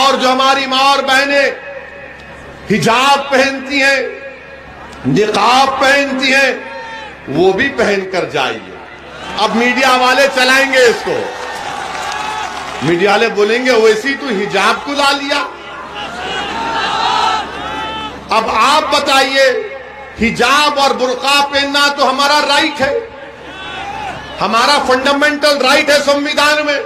और जो हमारी माँ और बहनें हिजाब पहनती हैं, निकाब पहनती हैं, वो भी पहनकर जाइए। अब मीडिया वाले चलाएंगे इसको, मीडिया वाले बोलेंगे वैसी तू हिजाब को ला लिया। अब आप बताइए, हिजाब और बुर्का पहनना तो हमारा राइट है, हमारा फंडामेंटल राइट है संविधान में।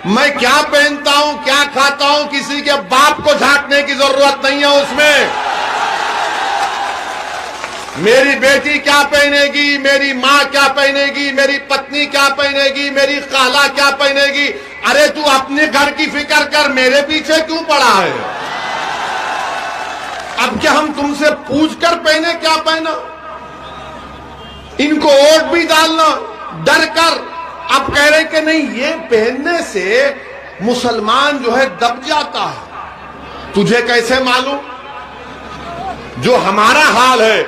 मैं क्या पहनता हूं, क्या खाता हूं, किसी के बाप को झांकने की जरूरत नहीं है उसमें। मेरी बेटी क्या पहनेगी, मेरी माँ क्या पहनेगी, मेरी पत्नी क्या पहनेगी, मेरी खाला क्या पहनेगी। अरे तू अपने घर की फिक्र कर, मेरे पीछे क्यों पड़ा है? अब क्या हम तुमसे पूछ कर पहने क्या पहना? इनको वोट भी डालना डर कर। अब कह रहे कि नहीं, ये पहनने से मुसलमान जो है दब जाता है। तुझे कैसे मालूम? जो हमारा हाल है,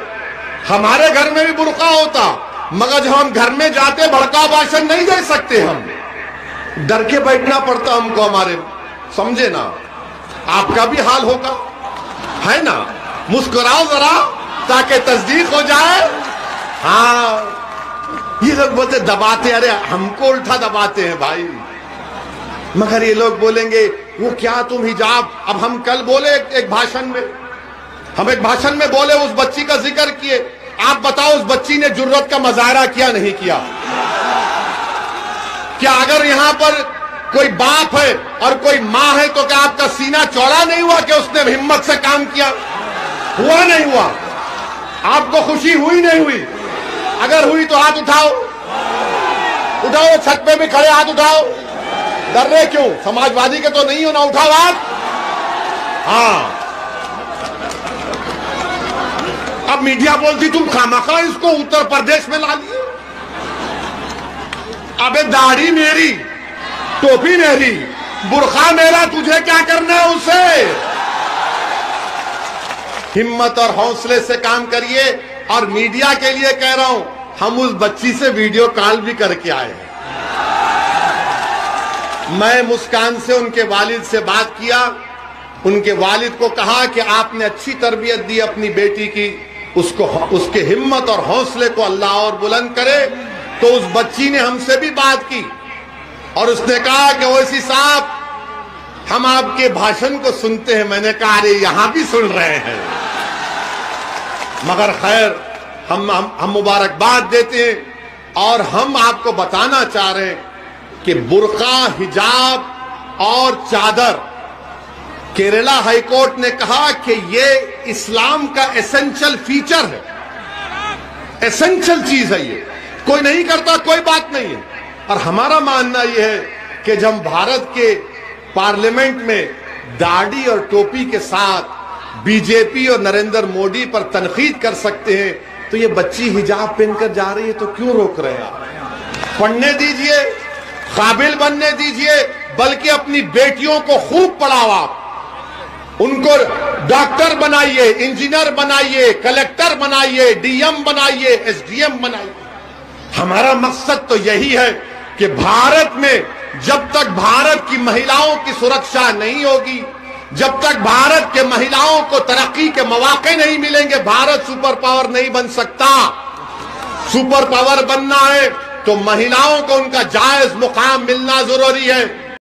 हमारे घर में भी बुर्का होता, मगर जब हम घर में जाते भड़काऊ भाषण नहीं दे सकते, हम डर के बैठना पड़ता हमको हमारे। समझे ना? आपका भी हाल होगा, है ना? मुस्कुराओ जरा ताकि तस्दीक हो जाए। हाँ, ये लोग बोलते दबाते, अरे हमको उल्टा दबाते हैं भाई। मगर ये लोग बोलेंगे वो क्या तुम हिजाब। अब हम कल बोले एक भाषण में, हम एक भाषण में बोले, उस बच्ची का जिक्र किए। आप बताओ उस बच्ची ने जुर्रत का मुजाहरा किया नहीं किया? क्या अगर यहां पर कोई बाप है और कोई मां है तो क्या आपका सीना चौड़ा नहीं हुआ कि उसने हिम्मत से काम किया? हुआ नहीं हुआ? आपको खुशी हुई नहीं हुई? अगर हुई तो हाथ उठाओ, उठाओ। छत पे भी खड़े हाथ उठाओ। डर रहे क्यों? समाजवादी के तो नहीं हो ना, उठाओ हाथ। हाँ, अब मीडिया बोलती तुम खामखा इसको उत्तर प्रदेश में ला लिए। अबे दाढ़ी मेरी, टोपी मेरी, बुर्खा मेरा, तुझे क्या करना है उससे? हिम्मत और हौसले से काम करिए। और मीडिया के लिए कह रहा हूं, हम उस बच्ची से वीडियो कॉल भी करके आए हैं। मैं मुस्कान से उनके वालिद से बात किया, उनके वालिद को कहा कि आपने अच्छी तरबियत दी अपनी बेटी की, उसको उसके हिम्मत और हौसले को अल्लाह और बुलंद करे। तो उस बच्ची ने हमसे भी बात की और उसने कहा कि ओवैसी साहब, हम आपके भाषण को सुनते हैं। मैंने कहा अरे यहां भी सुन रहे हैं, मगर खैर हम मुबारकबाद देते हैं। और हम आपको बताना चाह रहे हैं कि बुर्का, हिजाब और चादर, केरला हाईकोर्ट ने कहा कि ये इस्लाम का एसेंशियल फीचर है, एसेंशियल चीज है। ये कोई नहीं करता, कोई बात नहीं है। और हमारा मानना यह है कि जब भारत के पार्लियामेंट में दाढ़ी और टोपी के साथ बीजेपी और नरेंद्र मोदी पर तनकीद कर सकते हैं, तो ये बच्ची हिजाब पहनकर जा रही है तो क्यों रोक रहे हैं? पढ़ने दीजिए, काबिल बनने दीजिए, बल्कि अपनी बेटियों को खूब पढ़ाओ। आप उनको डॉक्टर बनाइए, इंजीनियर बनाइए, कलेक्टर बनाइए, डीएम बनाइए, एसडीएम बनाइए। हमारा मकसद तो यही है कि भारत में जब तक भारत की महिलाओं की सुरक्षा नहीं होगी, जब तक भारत के महिलाओं को तरक्की के मौके नहीं मिलेंगे, भारत सुपर पावर नहीं बन सकता। सुपर पावर बनना है तो महिलाओं को उनका जायज मुकाम मिलना जरूरी है।